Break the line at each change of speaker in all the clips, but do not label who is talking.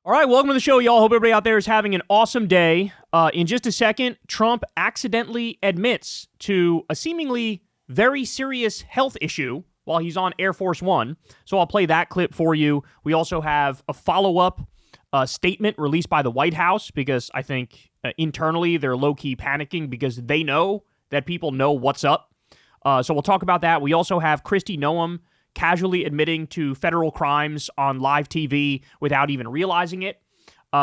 All right, welcome to the show, y'all. Hope everybody out there is having an awesome day. In just a second, Trump accidentally admits to a seemingly very serious health issue while he's on Air Force One. So I'll play that clip for you. We also have a follow-up statement released by the White House because I think internally they're low-key panicking because they know that people know what's up. So we'll talk about that. We also have Kristi Noem casually admitting to federal crimes on live TV without even realizing it.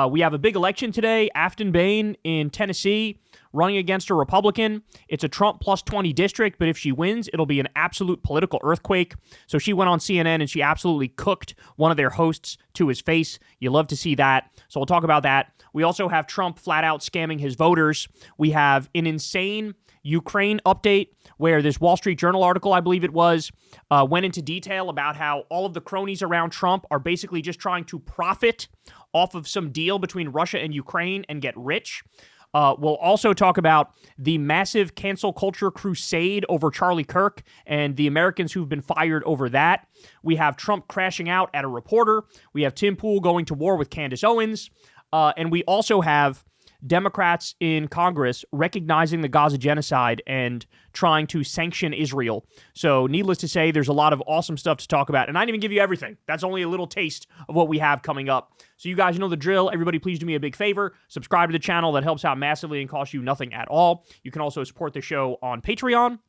We have a big election today. Afton Bain in Tennessee running against a Republican. It's a Trump plus 20 district, but if she wins, it'll be an absolute political earthquake. So she went on CNN and she absolutely cooked one of their hosts to his face. You love to see that. So we'll talk about that. We also have Trump flat out scamming his voters. We have an insane Ukraine update where this Wall Street Journal article, I believe it was, went into detail about how all of the cronies around Trump are basically just trying to profit off of some deal between Russia and Ukraine and get rich. We'll also talk about the massive cancel culture crusade over Charlie Kirk and the Americans who've been fired over that. We have Trump crashing out at a reporter. We have Tim Pool going to war with Candace Owens. And we also have Democrats in Congress recognizing the Gaza genocide and trying to sanction Israel. So needless to say, there's a lot of awesome stuff to talk about. And I didn't even give you everything. That's only a little taste of what we have coming up. So you guys know the drill. Everybody, please do me a big favor. Subscribe to the channel. That helps out massively and costs you nothing at all. You can also support the show on Patreon.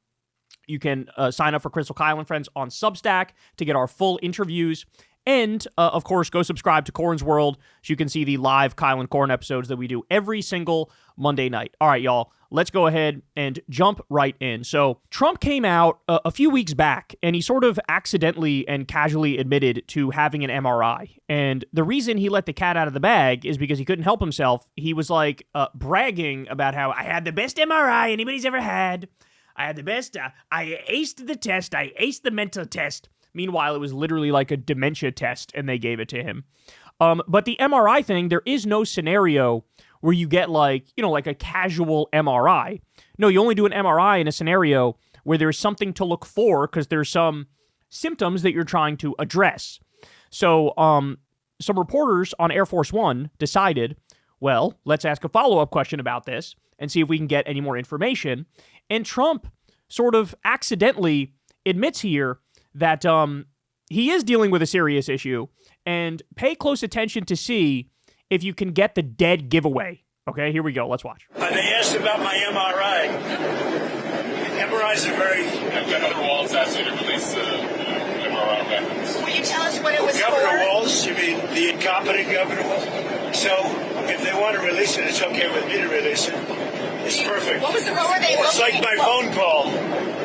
You can sign up for Crystal Kyle and Friends on Substack to get our full interviews. And, of course, go subscribe to Corn's World so you can see the live Kyle and Corn episodes that we do every single Monday night. All right, y'all, let's go ahead and jump right in. So Trump came out a few weeks back, and he sort of accidentally and casually admitted to having an MRI. And the reason he let the cat out of the bag is because he couldn't help himself. He was, like, bragging about how I had the best MRI anybody's ever had. I had the best. I aced the test. I aced the mental test. Meanwhile, it was literally like a dementia test, and they gave it to him. But the MRI thing, there is no scenario where you get like a casual MRI. No, you only do an MRI in a scenario where there's something to look for because there's some symptoms that you're trying to address. So some reporters on Air Force One decided, well, let's ask a follow-up question about this and see if we can get any more information. And Trump sort of accidentally admits here that he is dealing with a serious issue, and pay close attention to see if you can get the dead giveaway. Okay, here we go. Let's watch.
They asked about my MRI. MRIs are very...
Governor Walz asked you to release MRI records.
Will you tell us what it was
Governor
for?
Walz, you mean the incompetent Governor Walz? So, if they want to release it, it's okay with me to release it. It's perfect.
What were they
It's like
looking
my phone call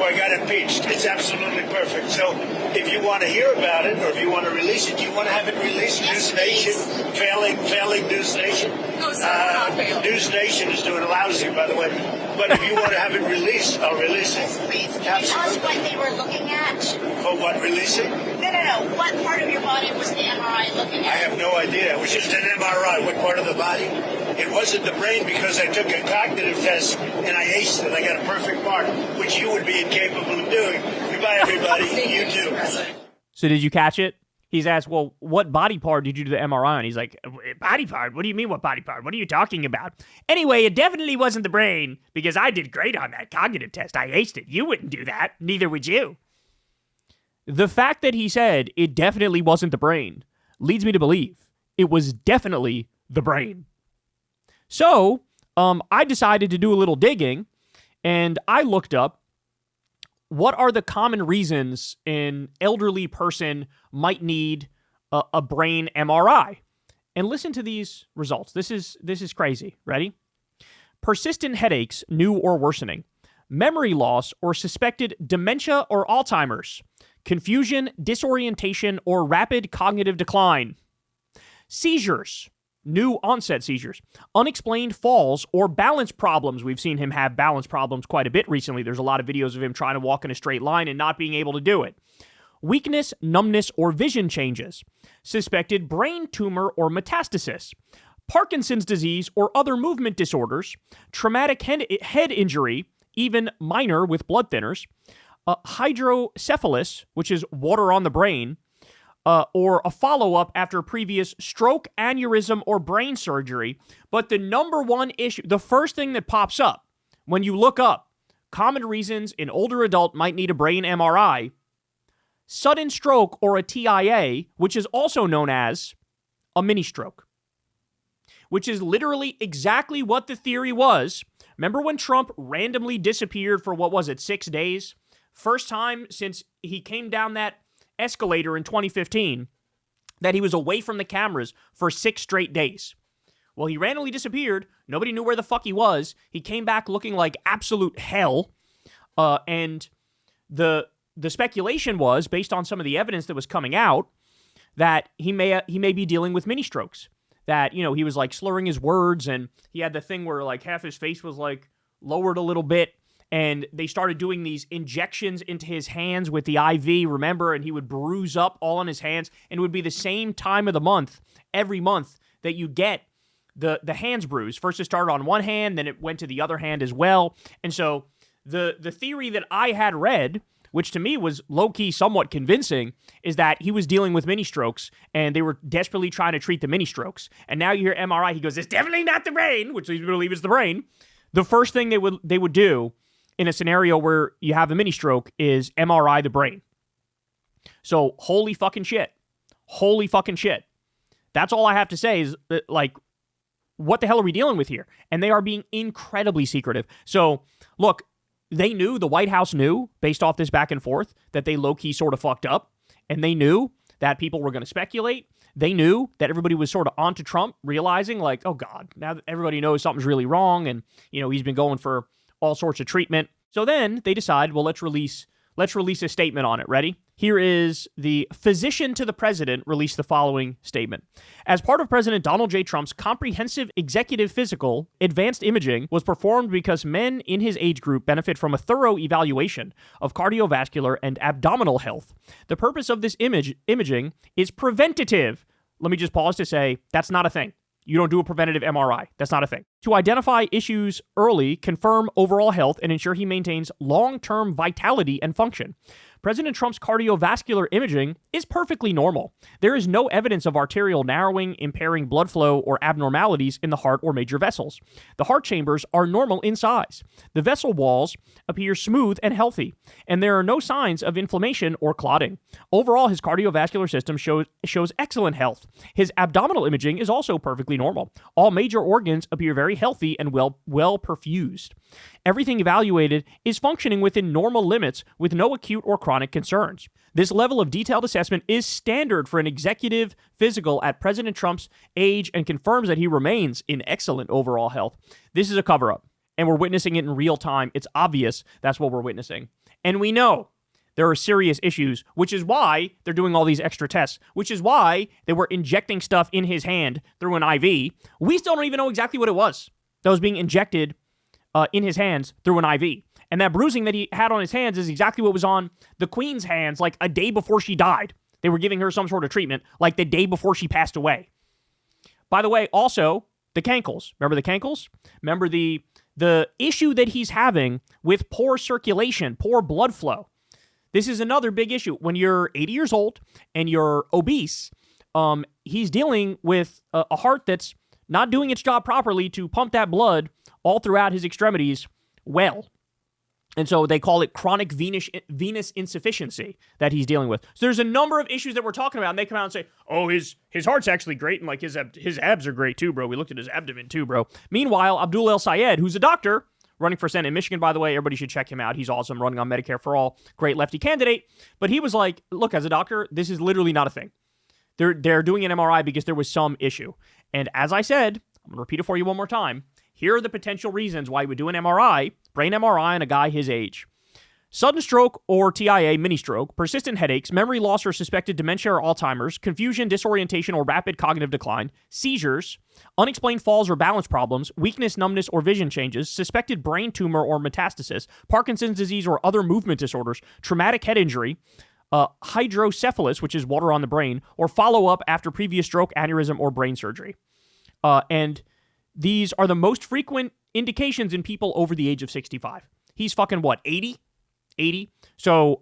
where I got impeached. It's absolutely perfect. So if you want to hear about it or if you want to release it, do you want to have it released?
Yes,
News Nation, failing News Nation.
No, sir, not failing.
News Nation is doing lousy, by the way. But if you want to have it released, I'll release it.
Yes, please. Can you tell us what they were looking at?
For what, releasing?
No. What part of your body was the MRI looking
I
at?
have no idea. It was just an MRI. What part of the body? It wasn't the brain because I took a cognitive test and I aced it. I got a perfect mark, which you would be incapable of doing. Goodbye, everybody. You too.
So did you catch it? He's asked, well, what body part did you do the MRI on? He's like, body part? What do you mean what body part? What are you talking about? Anyway, it definitely wasn't the brain because I did great on that cognitive test. I aced it. You wouldn't do that. Neither would you. The fact that he said it definitely wasn't the brain leads me to believe it was definitely the brain. So I decided to do a little digging, and I looked up what are the common reasons an elderly person might need a brain MRI. And listen to these results. This is crazy. Ready? Persistent headaches, new or worsening. Memory loss or suspected dementia or Alzheimer's. Confusion, disorientation, or rapid cognitive decline. Seizures. New onset seizures, unexplained falls, or balance problems. We've seen him have balance problems quite a bit recently. There's a lot of videos of him trying to walk in a straight line and not being able to do it. Weakness, numbness, or vision changes. Suspected brain tumor or metastasis. Parkinson's disease or other movement disorders. Traumatic head injury, even minor with blood thinners. Hydrocephalus, which is water on the brain. or a follow-up after a previous stroke, aneurysm, or brain surgery. But the number one issue, the first thing that pops up when you look up common reasons an older adult might need a brain MRI, sudden stroke or a TIA, which is also known as a mini stroke, which is literally exactly what the theory was. Remember when Trump randomly disappeared for, 6 days? First time since he came down that escalator in 2015 that he was away from the cameras for 6 straight days. Well, he randomly disappeared. Nobody knew where the fuck he was. He came back looking like absolute hell. And the speculation was, based on some of the evidence that was coming out, that he may be dealing with mini strokes. That, he was like slurring his words, and he had the thing where like half his face was like lowered a little bit. And they started doing these injections into his hands with the IV, remember? And he would bruise up all on his hands. And it would be the same time of the month, every month, that you get the hands bruise. First it started on one hand, then it went to the other hand as well. And so the theory that I had read, which to me was low-key somewhat convincing, is that he was dealing with mini strokes, and they were desperately trying to treat the mini strokes. And now you hear MRI, he goes, it's definitely not the brain, which leads me to believe it's the brain. The first thing they would do in a scenario where you have a mini stroke is MRI the brain. So holy fucking shit. Holy fucking shit. That's all I have to say is, like, what the hell are we dealing with here? And they are being incredibly secretive. So, look, they knew, the White House knew, based off this back and forth, that they low-key sort of fucked up. And they knew that people were going to speculate. They knew that everybody was sort of onto Trump, realizing, like, oh, God, now that everybody knows something's really wrong, and, he's been going for all sorts of treatment. So then they decide, well, let's release a statement on it. Ready? Here is the physician to the president released the following statement. As part of President Donald J. Trump's comprehensive executive physical, advanced imaging was performed because men in his age group benefit from a thorough evaluation of cardiovascular and abdominal health. The purpose of this imaging is preventative. Let me just pause to say that's not a thing. You don't do a preventative MRI. That's not a thing. To identify issues early, confirm overall health, and ensure he maintains long-term vitality and function. President Trump's cardiovascular imaging is perfectly normal. There is no evidence of arterial narrowing, impairing blood flow, or abnormalities in the heart or major vessels. The heart chambers are normal in size. The vessel walls appear smooth and healthy, and there are no signs of inflammation or clotting. Overall, his cardiovascular system shows excellent health. His abdominal imaging is also perfectly normal. All major organs appear very healthy and well perfused. Everything evaluated is functioning within normal limits with no acute or chronic concerns. This level of detailed assessment is standard for an executive physical at President Trump's age and confirms that he remains in excellent overall health. This is a cover-up, and we're witnessing it in real time. It's obvious that's what we're witnessing. And we know there are serious issues, which is why they're doing all these extra tests, which is why they were injecting stuff in his hand through an IV. We still don't even know exactly what it was that was being injected in his hands through an IV. And that bruising that he had on his hands is exactly what was on the Queen's hands like a day before she died. They were giving her some sort of treatment like the day before she passed away. By the way, also, the cankles. Remember the cankles? Remember the issue that he's having with poor circulation, poor blood flow. This is another big issue. When you're 80 years old and you're obese, he's dealing with a heart that's not doing its job properly to pump that blood all throughout his extremities well. And so they call it chronic venous insufficiency that he's dealing with. So there's a number of issues that we're talking about, and they come out and say, oh, his heart's actually great, and like his abs are great too, bro. We looked at his abdomen too, bro. Meanwhile, Abdul El Sayed, who's a doctor, running for Senate in Michigan, by the way, everybody should check him out. He's awesome, running on Medicare for All, great lefty candidate. But he was like, look, as a doctor, this is literally not a thing. They're doing an MRI because there was some issue. And as I said, I'm going to repeat it for you one more time. Here are the potential reasons why you would do an MRI, brain MRI on a guy his age. Sudden stroke or TIA, mini stroke, persistent headaches, memory loss or suspected dementia or Alzheimer's, confusion, disorientation, or rapid cognitive decline, seizures, unexplained falls or balance problems, weakness, numbness, or vision changes, suspected brain tumor or metastasis, Parkinson's disease or other movement disorders, traumatic head injury, hydrocephalus, which is water on the brain, or follow-up after previous stroke, aneurysm, or brain surgery. And these are the most frequent indications in people over the age of 65. He's fucking what, 80? 80. So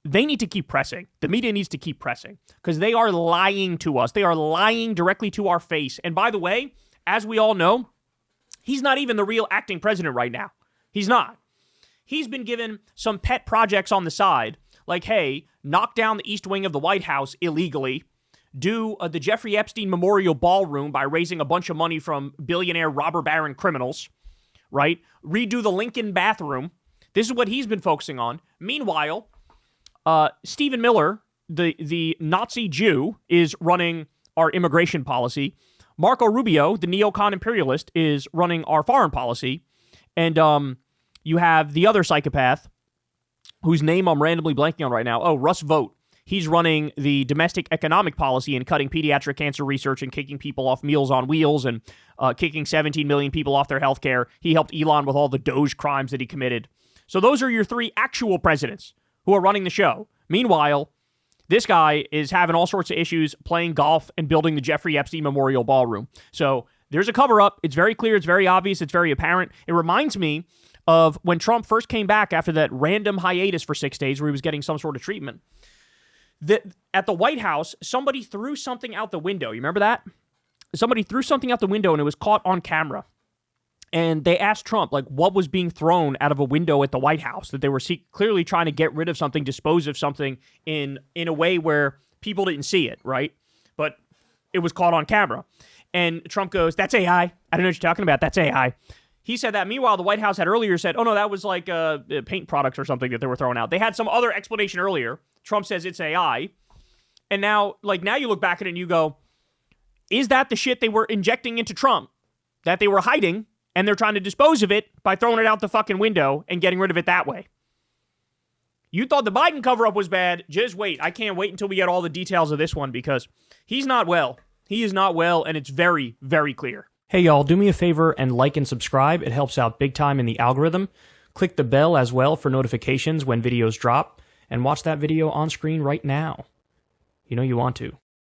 they need to keep pressing. The media needs to keep pressing because they are lying to us. They are lying directly to our face. And by the way, as we all know, he's not even the real acting president right now. He's not. He's been given some pet projects on the side, like, hey, knock down the East Wing of the White House illegally, do the Jeffrey Epstein Memorial Ballroom by raising a bunch of money from billionaire robber baron criminals, right? Redo the Lincoln bathroom. This is what he's been focusing on. Meanwhile, Stephen Miller, the Nazi Jew, is running our immigration policy. Marco Rubio, the neocon imperialist, is running our foreign policy. And you have the other psychopath, whose name I'm randomly blanking on right now. Oh, Russ Vought. He's running the domestic economic policy and cutting pediatric cancer research and kicking people off Meals on Wheels and kicking 17 million people off their health care. He helped Elon with all the Doge crimes that he committed. So those are your three actual presidents who are running the show. Meanwhile, this guy is having all sorts of issues playing golf and building the Jeffrey Epstein Memorial Ballroom. So there's a cover-up. It's very clear. It's very obvious. It's very apparent. It reminds me of when Trump first came back after that random hiatus for 6 days where he was getting some sort of treatment. At the White House, somebody threw something out the window. You remember that? Somebody threw something out the window and it was caught on camera. And they asked Trump, like, what was being thrown out of a window at the White House, that they were clearly trying to get rid of something, dispose of something in a way where people didn't see it, right? But it was caught on camera. And Trump goes, that's AI. I don't know what you're talking about. That's AI. He said that. Meanwhile, the White House had earlier said, oh, no, that was like paint products or something that they were throwing out. They had some other explanation earlier. Trump says it's AI. And now you look back at it and you go, is that the shit they were injecting into Trump that they were hiding? And they're trying to dispose of it by throwing it out the fucking window and getting rid of it that way. You thought the Biden cover-up was bad. Just wait. I can't wait until we get all the details of this one because he's not well. He is not well, and it's very, very clear. Hey, y'all, do me a favor and like and subscribe. It helps out big time in the algorithm. Click the bell as well for notifications when videos drop, and watch that video on screen right now. You know you want to.